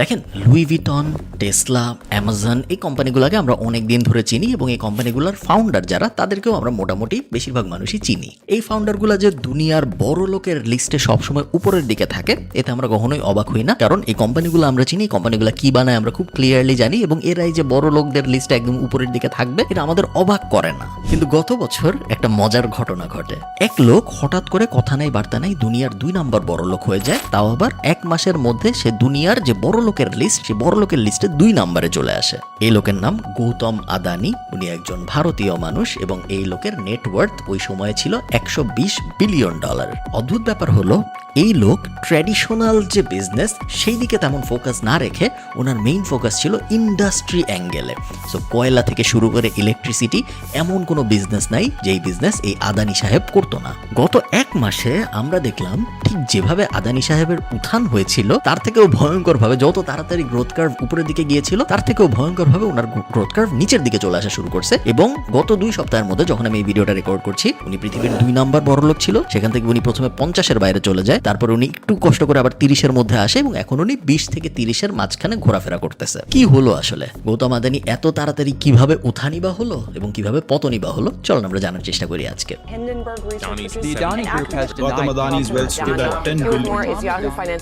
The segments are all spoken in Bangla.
দেখেন, লুই ভিটন, টেসলা, অ্যামাজন এই কোম্পানিগুলোকে আমরা অনেক দিন ধরে চিনি এবং এই কোম্পানিগুলোর ফাউন্ডার যারা তাদেরকেও আমরা মোটামুটি বেশিরভাগ মানুষই চিনি। এই ফাউন্ডারগুলো যে দুনিয়ার বড় লোকের লিস্টে সবসময় উপরের দিকে থাকে এতে আমরা কখনোই অবাক হই না, কারণ এই কোম্পানিগুলো আমরা চিনি, কোম্পানিগুলো কি বানায় আমরা খুব ক্লিয়ারলি জানি এবং এরাই যে বড় লোকদের লিস্টে একদম উপরের দিকে থাকবে এটা আমাদের অবাক করে না। কিন্তু গত বছর একটা মজার ঘটনা ঘটে। এক লোক হঠাৎ করে কথা নাই বার্তা নাই দুনিয়ার 2 নম্বর বড় লোক হয়ে যায়, তাও আবার 1 মাসের মধ্যে সে দুনিয়ার যে বড় লোকের লিস্ট সে বড় লোকের লিস্টে 2 নম্বরে চলে আসে। এই লোকের নাম গৌতম আদানি। উনি একজন ভারতীয় মানুষ এবং এই লোকের নেটওয়ার্থ ওই সময়ে ছিল $120 বিলিয়ন। অদ্ভুত ব্যাপার হলো এই লোক ট্র্যাডিশনাল যে বিজনেস সেই দিকে তেমন ফোকাস না রেখে ওনার মেইন ফোকাস ছিল ইন্ডাস্ট্রি অ্যাঙ্গেলে। সো কয়লা থেকে শুরু করে ইলেকট্রিসিটি এমন কোনো বিজনেস নাই যেই বিজনেস এই আদানি সাহেব করতো না। গত 1 মাসে আমরা দেখলাম ঠিক যেভাবে আদানি সাহেবের উত্থান হয়েছিল তার থেকেও ভয়ঙ্করভাবে, যত তাড়াতাড়ি গ্রোথ কার্ভ উপরের দিকে গিয়েছিল তার থেকেও ভয়ঙ্করভাবে ওনার গ্রোথ কার্ভ নিচের দিকে চলে আসা শুরু করছে। এবং গত 2 সপ্তাহের মধ্যে যখন আমি এই ভিডিওটা রেকর্ড করছি উনি পৃথিবীর 2 নম্বর বড়লোক ছিল, সেখান থেকে উনি প্রথমে 50-এর বাইরে চলে যায়, তারপর উনি একটু কষ্ট করে আবার 30-এর মধ্যে আসে এবং এখন উনি 20 থেকে 30-এর মাঝখানে ঘোরাফেরা করতেছে। কি হলো আসলে গৌতম আদানি এত তাড়াতাড়ি কিভাবে উত্থানই বা হলো এবং কিভাবে পতনই বা হলো, চলুন আমরা জানার চেষ্টা করি আজকে। The Adani Group has Gautam Adani's wealth stood at 10 billion.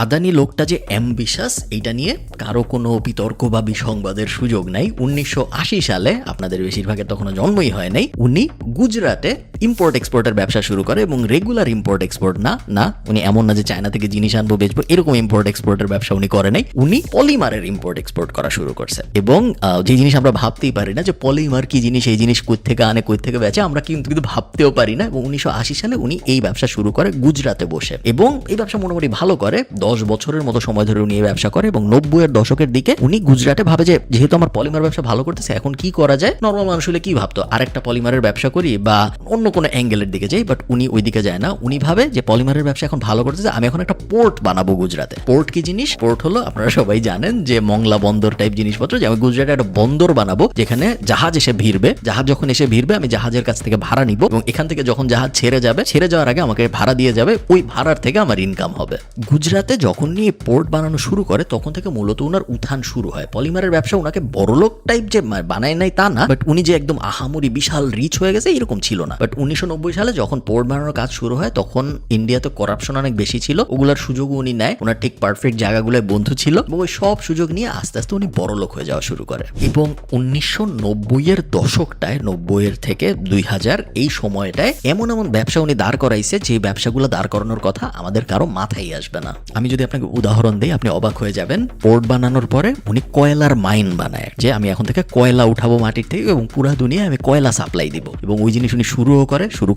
Adani লোকটা যে অ্যাম্বিশাস এইটা নিয়ে কারো কোনো বিতর্ক বা বিসংবাদের সুযোগ নাই। 1980 সালে, আপনাদের বেশিরভাগের তখনও জন্মই হয় নাই, উনি গুজরাটে ইম্পোর্ট এক্সপোর্টের ব্যবসা শুরু করে এবং রেগুলার ইম্পোর্ট এক্সপোর্ট না উনি এমন না যে চায়না থেকে জিনিস আনবো বেচবো এরকম ইম্পোর্ট এক্সপোর্টের ব্যবসা উনি করে নাই। উনি পলিমারের ইম্পোর্ট এক্সপোর্ট করা শুরু করছে এবং যে জিনিস আমরা ভাবতেই পারি না যে পলিমার কি জিনিস, এই জিনিস কই থেকে আনে কই থেকে বেচে, আমরা কিন্তু ভাবতেও পারি না। এবং 1980 সালে উনি এই ব্যবসা শুরু করে গুজরাটে বসে এবং এই ব্যবসা মোটামুটি ভালো করে। 10 বছরের মতো সময় ধরে উনি এই ব্যবসা করে এবং 90-এর দশকের দিকে উনি গুজরাটে ভাবে যে যেহেতু আমার পলিমার ব্যবসা ভালো করতেছে এখন কি করা যায়। নরমাল মানুষ হলে কি ভাবতো, আরেকটা পলিমারের ব্যবসা করি বা অন্য কোনো অ্যাঙ্গেলের দিকে যাই, বাট উনি ওই দিকে যায় না। উনি ভাবে যে পলিমারের ব্যবসা এখন ভালো করতেছে, আমি এখন একটা পোর্ট বানাবো গুজরাটে। পোর্ট কি জিনিস? পোর্ট হলো আপনারা সবাই জানেন যে মংলা বন্দর টাইপ জিনিসপত্র, যে আমি গুজরাটে একটা বন্দর বানাবো যেখানে জাহাজ এসে ভিড়বে, জাহাজ যখন এসে ভিড়বে আমি জাহাজের কাছ থেকে ভাড়া নিব এবং এখান থেকে যখন জাহাজ ছেড়ে যাওয়ার আগে আমাকে ভাড়া দিয়ে যাবে, ওই ভাড়ার থেকে আমার ইনকাম হবে। গুজরাটে যখন নিয়ে পোর্ট বানানো শুরু করে তখন থেকে মূলত উনার উত্থান শুরু হয়। পলিমারের ব্যবসা উনাকে বড়লোক টাইপ যে বানায় নাই তা না, বাট উনি যে একদম আহামরি বিশাল রিচ হয়ে গেছে এরকম ছিল না। বাট 1990 সালে যখন পোর্ট বানানোর কাজ শুরু হয় তখন ইন্ডিয়াতে করাপশন অনেক বেশি ছিল, ওগুলার সুযোগও উনি নেয়। ওনার ঠিক পারফেক্ট জায়গাগুলোয় বন্ধু ছিল এবং ওই সব সুযোগ নিয়ে আস্তে আস্তে উনি বড়লোক হয়ে যাওয়া শুরু করে। এবং 1990-এর দশকটায়, 90-এর থেকে 2000 এই সময়টায় এমন এমন ব্যবসা উনি দাঁড় করাইছে যে ব্যবসাগুলো দাঁড় করানোর কথা আমাদের কারো মাথায় আসবে না। আমি যদি আপনাকে উদাহরণ দিই আপনি অবাক হয়ে যাবেন। পোর্ট বানানোর পরে উনি কয়লার মাইন বানায়, যে আমি এখন থেকে কয়লা উঠাবো মাটির থেকে এবং পুরো দুনিয়ায় আমি কয়লা সাপ্লাই দিব। এবং ওই জিনিস উনি শুরু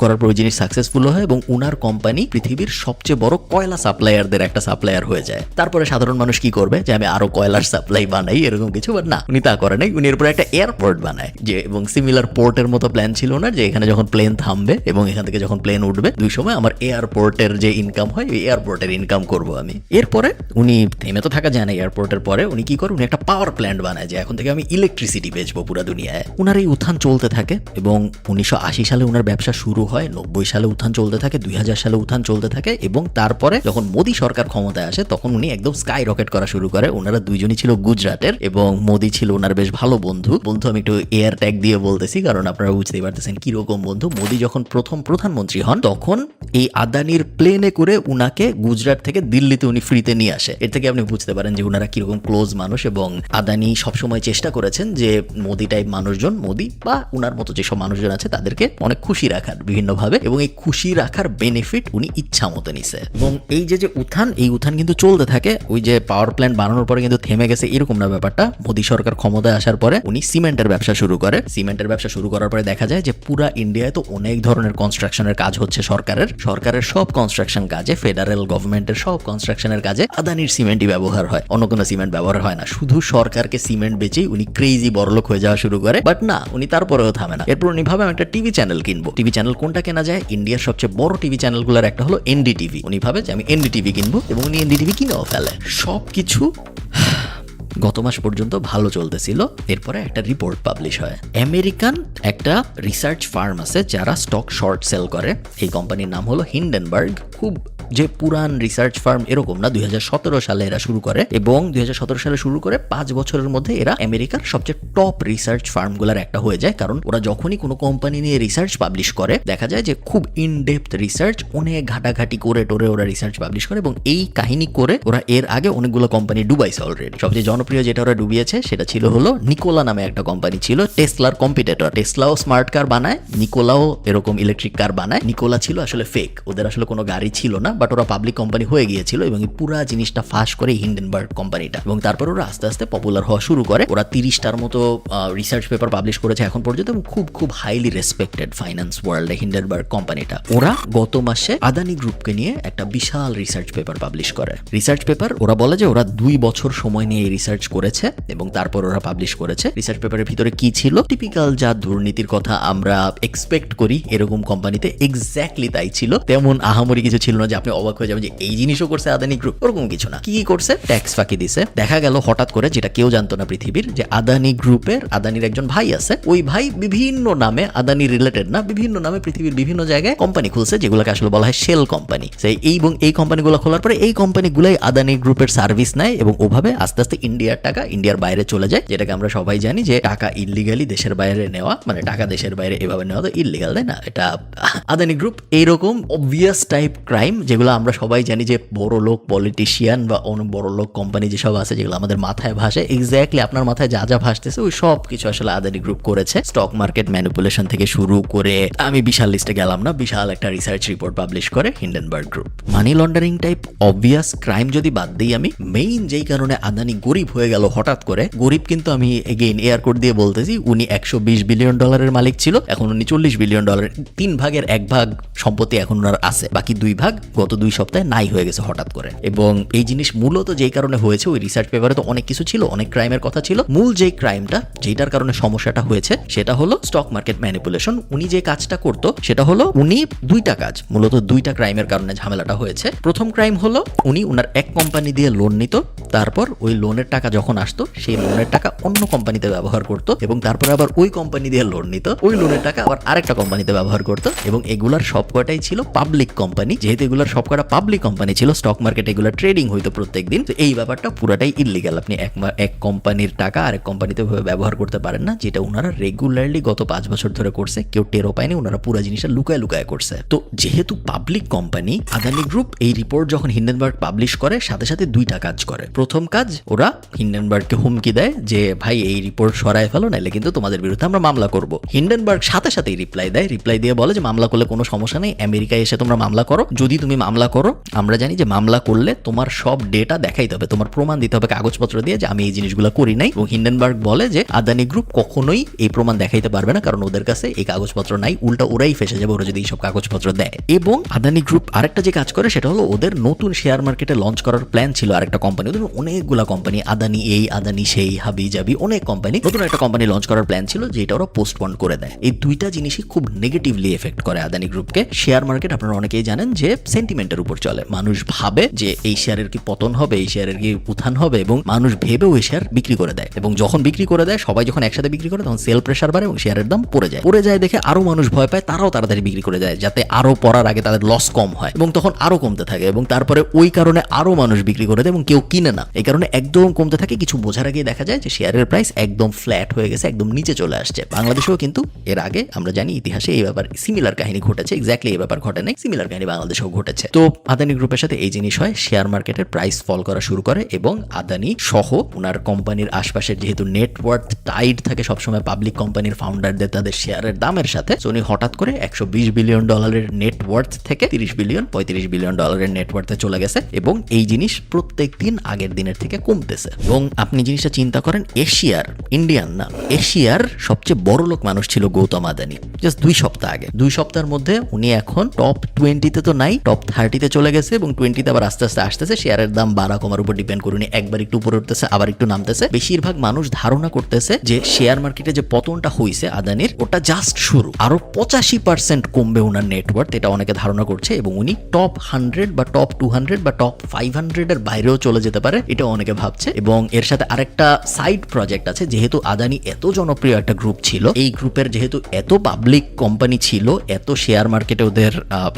করার পর ওই জিনিস সাকসেসফুল হয় এবং উনার কোম্পানি পৃথিবীর সবচেয়ে বড় কয়লা সাপ্লায়ারদের একটা সাপ্লায়ার হয়ে যায়। তারপরে সাধারণ মানুষ কি করবে যে আমি আরো কয়লার সাপ্লাই বানাই এরকম কিছু, বাট না, উনি তা করে নাই। উনি এরপরে একটা এয়ারপোর্ট বানায়, যে এবং সিমিলার পোর্টের মতো প্ল্যান ছিল ওনার, যে এখানে যখন প্লেন থামবে এবং এখান থেকে যখন প্লেন উঠবে 2 সময় আমার এয়ারপোর্টের যে ইনকাম হয় ওই এয়ারপোর্টের ইনকাম করবো আমি। এরপরে উনি থেমে তো থাকা যায় না, এয়ারপোর্টের পরে উনি কি করে, উনি একটা পাওয়ার প্ল্যান্ট বানায় যে এখন থেকে আমি ইলেকট্রিসিটি বেচবো পুরো দুনিয়ায়। উনার এই উত্থান চলতে থাকে এবং 1980 সালে উনার ব্যবসা শুরু হয়, 90 সালে উত্থান চলতে থাকে, 2000 সালে উত্থান চলতে থাকে এবং তারপরে যখন মোদি সরকার ক্ষমতায় আসে তখন উনি একদম স্কাই রকেট করা শুরু করে। ওনারা দুইজনই ছিল গুজরাটের এবং মোদি ছিল ওনার বেশ ভালো বন্ধু। আমি একটু এয়ার ট্যাগ দিয়ে বলতেছি কারণ আপনারা বুঝতেই পারতেছেন কিরকম বন্ধু। মোদি যখন প্রথম প্রধানমন্ত্রী হন তখন এই আদানির প্লেনে করে উনাকে গুজরাট থেকে দিল্লিতে উনি ফ্রিতে নিয়ে আসে। এর থেকে আপনি বুঝতে পারেন যে উনারা কিরকম ক্লোজ মানুষ এবং আদানি সবসময় চেষ্টা করেছেন যে মোদি টাইপ মানুষজন, মোদি বা উনার মতো যেসব মানুষজন আছে তাদেরকে অনেক খুশি রাখার বিভিন্নভাবে, এবং এই খুশি রাখার বেনিফিট উনি ইচ্ছা মতো নিছে। এবং এই যে উত্থান, এই উত্থান কিন্তু চলতে থাকে। ওই যে পাওয়ার প্ল্যান্ট বানানোর পরে কিন্তু থেমে গেছে এরকম না ব্যাপারটা। মোদি সরকার ক্ষমতায় আসার পরে উনি সিমেন্টের ব্যবসা শুরু করে। সিমেন্টের ব্যবসা শুরু করার পরে দেখা যায় যে পুরা ইন্ডিয়ায় তো অনেক ধরনের কনস্ট্রাকশনের কাজ হচ্ছে সরকারের সব কনস্ট্রাকশন কাজে, ফেডারেল গভর্নমেন্টের সব কনস্ট্রাকশনের কাজে আদানির সিমেন্টই ব্যবহার হয়, অন্য কোনো সিমেন্ট ব্যবহার হয় না। শুধু সরকারকে সিমেন্ট বেচেই উনি ক্রেজি বড়লোক হয়ে যাওয়া শুরু করে। বাট না, উনি তারপরেও থামে না। এরপর উনি ভাবে আমি একটা টিভি চ্যানেল কিনবো। টিভি চ্যানেল কোনটা কেনা যায়? ইন্ডিয়ার সবচেয়ে বড় টিভি চ্যানেলগুলোর একটা হলো এনডিটিভি। উনি ভাবে যে আমি এনডিটিভি কিনবো এবং উনি এনডিটিভি কিনেও ফেলে। সবকিছু গত মাস পর্যন্ত ভালো চলতেছিল। এরপরে একটা রিপোর্ট পাবলিশ হয়। আমেরিকান একটা রিসার্চ ফার্ম আছে যারা স্টক শর্ট সেল করে। এই কোম্পানির নাম হলো হিন্ডেনবার্গ। খুব যে পুরান রিসার্চ ফার্ম এরকম না, 2017 সালে এরা শুরু করে এবং 2017 সালে শুরু করে 5 বছরের মধ্যে এরা আমেরিকার সবচেয়ে টপ রিসার্চ ফার্মগুলোর একটা হয়ে যায়। কারণ ওরা যখনই কোনো কোম্পানি নিয়ে রিসার্চ পাবলিশ করে দেখা যায় যে খুব ইনডেপথ রিসার্চ, অনেক ঘাটাঘাটি করে টোরে ওরা রিসার্চ পাবলিশ করে এবং এই কাহিনী করে ওরা এর আগে অনেকগুলো কোম্পানি ডুবাইছে অলরেডি। সবচেয়ে জনপ্রিয় যেটা ওরা ডুবিয়েছে সেটা ছিল হলো নিকোলা নামে একটা কোম্পানি ছিল, টেসলার কম্পিটিটর। টেসলাও স্মার্ট কার বানায়, নিকোলাও এরকম ইলেকট্রিক কার বানায়। নিকোলা ছিল আসলে ফেক, ওদের আসলে কোনো গাড়ি ছিল না, বাট ওরা পাবলিক কোম্পানি হয়ে গিয়েছিল এবং এই পুরা জিনিসটা ফাঁস করে হিন্ডেনবার্গ কোম্পানিটা। এবং তারপর ওরা আস্তে আস্তে পপুলার হওয়া শুরু করে। ওরা 30টার মতো রিসার্চ পেপার পাবলিশ করেছে এখন পর্যন্ত এবং খুব খুব হাইলি রেসপেক্টেড ফাইন্যান্স ওয়ার্ল্ডে হিন্ডেনবার্গ কোম্পানিটা। ওরা গত মাসে আদানি গ্রুপকে নিয়ে একটা বিশাল রিসার্চ পেপার পাবলিশ করে। রিসার্চ পেপার ওরা বলে যে ওরা 2 বছর সময় নিয়ে এই রিসার্চ করেছে এবং তারপর ওরা পাবলিশ করেছে। রিসার্চ পেপারের ভিতরে কি ছিল, টিপিক্যাল যা দুর্নীতির কথা আমরা এক্সপেক্ট করি এরকম কোম্পানিতে এক্স্যাক্টলি তাই ছিল। তেমন আহামরি কিছু ছিল না যে আপনি অবাক হয়ে যাবেন যে এই জিনিসও করছে আদানি গ্রুপ, ওরকম কিছু না। কি করছে, ট্যাক্স ফাঁকি দিছে। দেখা গেল হঠাৎ করে, যেটা কেউ জানতো না পৃথিবীর, যে আদানি গ্রুপের আদানির একজন ভাই আছে, ওই ভাই বিভিন্ন নামে, আদানি রিলেটেড না, বিভিন্ন নামে পৃথিবীর বিভিন্ন জায়গায় কোম্পানি খুলছে যেগুলোকে আসলে বলা হয় শেল কোম্পানি। এই কোম্পানিগুলো খোলার পরে এই কোম্পানিগুলাই আদানি গ্রুপের সার্ভিস নেয় এবং ওভাবে আস্তে আস্তে ইন্ডিয়ার টাকা ইন্ডিয়ার বাইরে চলে যায়, যেটাকে আমরা সবাই জানি যে টাকা ইল্লিগালি দেশের বাইরে নেওয়া, মানে টাকা দেশের বাইরে এভাবে নেওয়া তো ইল্লিগাল, তাই না? এটা আদানি গ্রুপ এইরকম অবভিয়াস টাইপ ক্রাইম যেগুলো আমরা সবাই জানি যে বড় লোক পলিটিশিয়ান বা অন্য বড় লোক কোম্পানি যেসব আছে যেগুলো আমাদের মাথায় ভাসে, এক্স্যাক্টলি আপনার মাথায় যা যা ভাসতেছে ওই সব কিছু আসলে আদানি গ্রুপ করেছে। স্টক মার্কেট ম্যানিপুলেশন থেকে শুরু করে, আমি বিশাল লিস্টে গেলাম না, বিশাল একটা রিসার্চ রিপোর্ট পাবলিশ করে Hindenburg group. Money laundering type obvious crime যদি বাদ দিই, আমি মেইন যেই কারণে আদানি গরিব হয়ে গেল হঠাৎ করে, গরিব কিন্তু আমি এগেইন এয়ার কোড দিয়ে বলতেছি, উনি $120 বিলিয়ন মালিক ছিল, এখন উনি $40 বিলিয়ন, 3 ভাগের 1 ভাগ সম্পত্তি এখন ওনার আছে, বাকি 2 ভাগ গত 2 সপ্তাহে নাই হয়ে গেছে হঠাৎ করে। এবং এই জিনিস মূলত যেই কারণে হয়েছে, ওই রিসার্চ পেপারে তো অনেক কিছু ছিল, অনেক ক্রাইমের কথা ছিল, মূল যেই ক্রাইমটা যেটার কারণে সমস্যাটা হয়েছে সেটা হলো স্টক মার্কেট ম্যানিপুলেশন। উনি যে কাজটা করতো সেটা হলো, উনি 2টা কাজ, মূলত 2টা ক্রাইমের কারণে ঝামেলাটা হয়েছে। প্রথম ক্রাইম হলো উনি উনার এক কোম্পানি দিয়ে লোন নিত, তারপর ওই লোনের টাকা যখন আসতো সেই লোনের টাকা অন্য কোম্পানিতে ব্যবহার করতো এবং তারপর আবার ওই কোম্পানি দিয়ে লোন নিত, ওই লোনের টাকা আবার আরেকটা কোম্পানিতে ব্যবহার করতো এবং এগুলার সবকটাই ছিল পাবলিক কোম্পানি। যেহেতু এগুলার সবকটা পাবলিক কোম্পানি ছিল, স্টক মার্কেটে এগুলো ট্রেডিং হইতো প্রত্যেকদিন, তো এই ব্যাপারটা পুরাটাই ইল্লিগাল। আপনি এক কোম্পানির টাকা আরেক কোম্পানিতে ব্যবহার করতে পারেন না, যেটা ওনারা রেগুলারলি গত 5 বছর ধরে করছে, কেউ টেরও পায়নি, ওনারা পুরো জিনিসটা লুকায় লুকায় করছে। তো যেহেতু পাবলিক কোম্পানি, আদানি গ্রুপ এই রিপোর্ট যখন হিন্ডেনবার্গ পাবলিশ করে সাথে সাথে 2টা কাজ করে। প্রথম কাজ, ওরা হিন্ডেনবার্গকে হুমকি দেয় যে ভাই এই রিপোর্ট সরায় ফেলো, নাইলে কিন্তু তোমাদের বিরুদ্ধে আমরা মামলা করব। হিন্ডেনবার্গ সাথে সাথেই রিপ্লাই দেয়, রিপ্লাই দিয়ে বলে যে মামলা করলে কোনো সমস্যা নেই, আমেরিকায় এসে তোমরা মামলা করো, যদি তুমি মামলা করো আমরা জানি যে মামলা করলে তোমার সব ডেটা দেখাইতে হবে, তোমার প্রমাণ দিতে হবে কাগজপত্র দিয়ে যে আমি এই জিনিসগুলো করি নাই। এবং হিন্ডেনবার্গ বলে যে আদানি গ্রুপ কখনোই এই প্রমাণ দেখাইতে পারবে না, কারণ ওদের কাছে এই কাগজপত্র নাই, উল্টা ওরাই ফেসে যাবে ওরা যদি এইসব কাগজপত্র দেয়। এবং আদানি গ্রুপ আরেকটা যে কাজ করে সেটা হলো, ওদের নতুন শেয়ার মার্কেটে লঞ্চ করার প্ল্যান ছিল আরেকটা কোম্পানি, ওদের অনেকগুলা কোম্পানি, আদানি এই আদানি সেই হাবি জাবি অনেক কোম্পানি, নতুন একটা কোম্পানি লঞ্চ করার প্ল্যান ছিল যেটা ওরা পোস্টপোন করে দেয়। এই 2টা জিনিসই খুব নেগেটিভলি এফেক্ট করে আদানি গ্রুপকে। শেয়ার মার্কেট আপনারা অনেকেই জানেন যে সেন্টিমেন্টের উপর চলে, মানুষ ভাবে যে এই শেয়ারের কি পতন হবে, এই শেয়ারের কি উত্থান হবে, এবং মানুষ ভেবে ওই শেয়ার বিক্রি করে দেয় এবং যখন বিক্রি করে দেয়, সবাই যখন একসাথে বিক্রি করে তখন সেল প্রেসার বাড়ে এবং শেয়ারের দাম পড়ে যায় দেখে আরো মানুষ ভয় পায়, তারাও তাড়াতাড়ি বিক্রি করে দেয় যাতে আরো পড়ার আগে তাদের লস কম হয় এবং তখন আরো কমতে থাকে এবং তারপরে ওই কারণে আরো মানুষ বিক্রি করে দেয় এবং কেউ কিনে না, এই কারণে একদম কমতে থাকে। কিছু বোঝার আগে দেখা যায় যে শেয়ারের প্রাইস একদম ফ্ল্যাট হয়ে গেছে, একদম নিচে চলে আসছে। বাংলাদেশেও কিন্তু এর আগে আমরা জানি ইতিহাসে এই ব্যাপার সিমিলার কাহিনী ঘটেছে, এক্স্যাক্টলি এই ব্যাপার ঘটে নাই, সিমিলার কাহিনী বাংলাদেশেও ঘটেছে। তো আদানি গ্রুপের সাথে এই জিনিস হয়, শেয়ার মার্কেটের প্রাইস ফল করা শুরু করে এবং আদানি সহ ওনার কোম্পানির আশপাশের যেহেতু নেটওয়ার্থ টাইড থাকে সবসময় পাবলিক কোম্পানির ফাউন্ডারদের তাদের শেয়ারের দামের সাথে, উনি হঠাৎ করে $120 বিলিয়ন নেটওয়ার্থ থেকে $30 বিলিয়ন $35 বিলিয়ন নেটওয়ার্থে চলে গেছে এবং এই জিনিস প্রত্যেক দিন আগের দিনের থেকে কমতেছে। এবং আপনি জিনিসটা চিন্তা করেন, এশিয়ার, ইন্ডিয়ান না, এশিয়ার সবচেয়ে বড় লোক মানুষ ছিল গৌতম আদানি জাস্ট 2 সপ্তাহ আগে। 2 সপ্তাহের মধ্যে উনি এখন টপ 20-তে তো নাই, টপ 30-তে চলে গেছে এবং 20-তে আবার আস্তে আস্তে আসতেছে। শেয়ারের দাম বাড়া কমার উপর ডিপেন্ড করে উনি একবার একটু উপরে উঠতেছে আবার একটু নামতেছে। বেশিরভাগ মানুষ ধারণা করতেছে যে শেয়ার মার্কেটে যে পতনটা হয়েছে আদানির, ওটা জাস্ট শুরু, আরো 85% কমবে ওনার নেটওয়ার্থ, এটা অনেকে ধারণা করছে এবং উনি টপ 100 বা টপ 200 বা টপ 500 এর বাইরেও চলে যেতে পারে, এটা অনেকে ভাবছে। এবং এর সাথে আরেকটা সাইড প্রজেক্ট আছে, যেহেতু আদানি এত জনপ্রিয় একটা গ্রুপ ছিল, এই গ্রুপের যেহেতু এত পাবলিক কোম্পানি ছিল, এত শেয়ার মার্কেটে ওদের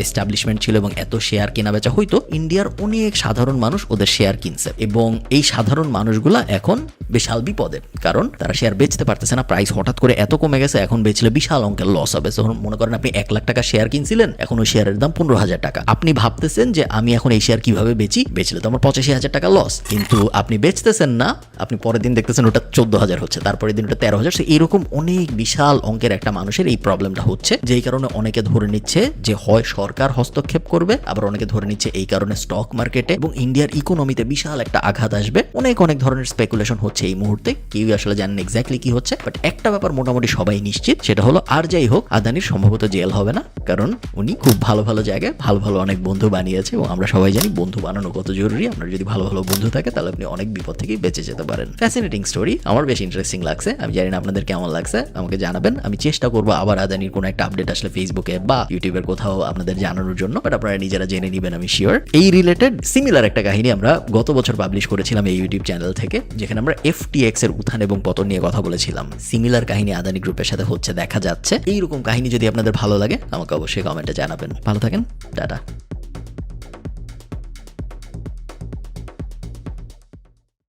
এস্টাবলিশমেন্ট ছিল এবং এত শেয়ার কেনা বেচা হইতো, ইন্ডিয়ার অনেক সাধারণ মানুষ ওদের শেয়ার কিনছে এবং এই সাধারণ মানুষগুলা এখন বিশাল বিপদে, কারণ তারা শেয়ার বেচতে পারতেছে না। প্রাইস হঠাৎ করে এত কমে গেছে, এখন বেচলে বিশাল অঙ্কের লস হবে। যখন মনে করেন আপনি 1 লাখ টাকা শেয়ার কিনছিলেন, এখন ওই শেয়ারের দাম 15,000 টাকা। আপনি ভাবতেছেন যে আমি এখন এই শেয়ার কিভাবে বেচি, বেচলে তো আমার 85,000 টাকা লস, কিন্তু আপনি বেচতেছেন না। আপনি পরের দিন দেখতেছেন ওটা 14,000 হচ্ছে, তারপরের দিন ওটা 13,000। এরকম অনেক বিশাল অঙ্কের একটা মানুষের এই প্রবলেমটা হচ্ছে, যেই কারণে অনেকে ধরে নিচ্ছে যে হয় সরকার হস্তক্ষেপ করবে, আবার অনেকে ধরে নিচ্ছে এই কারণে স্টক মার্কেটে এবং ইন্ডিয়ার ইকোনমিতে বিশাল একটা আঘাত আসবে। অনেক ধরনের স্পেকুলেশন হচ্ছে এই মুহূর্তে, কেউ আসলে জানেন এক্স্যাক্টলি কি হচ্ছে। বাট একটা ব্যাপার মোটামুটি সবাই নিশ্চিত, সেটা হলো আর যাই হোক আদানির সম্ভবত জেল হবে না, কারণ উনি খুব ভালো জায়গায় ভালো অনেক বন্ধু বানিয়েছে এবং আমরা সবাই জানি বন্ধু বানানো কত জরুরি। আপনার যদি ভালো বন্ধু থাকে তাহলে আপনি অনেক বিপদ থেকে বেঁচে যেতে পারেন। ফ্যাসিনেটিং স্টোরি, আমার বেশ ইন্টারেস্টিং লাগছে। আমি জানি না আপনাদের কেমন লাগছে, আমাকে জানাবেন। আমি চেষ্টা করবো আবার আদানির কোনো একটা আপডেট আসলে ফেসবুকে বা ইউটিউবের কোথাও আপনাদের জানানোর জন্য, বাট আপনারা নিজেরা জেনে নেবেন, আমি শিওর। এই রিলেটেড সিমিলার একটা কাহিনী আমরা গত বছর পাবলিশ করেছিলাম এই ইউটিউব চ্যানেল থেকে, যেখানে আমরা FTX এর উত্থান এবং পতন নিয়ে কথা বলেছিলাম। সিমিলার কাহিনী আদানি গ্রুপের সাথে হচ্ছে দেখা যাচ্ছে। এইরকম কাহিনী যদি আপনাদের ভালো লাগে আমাকে অবশ্যই কমেন্টে জানাবেন। ভালো থাকেন, টাটা।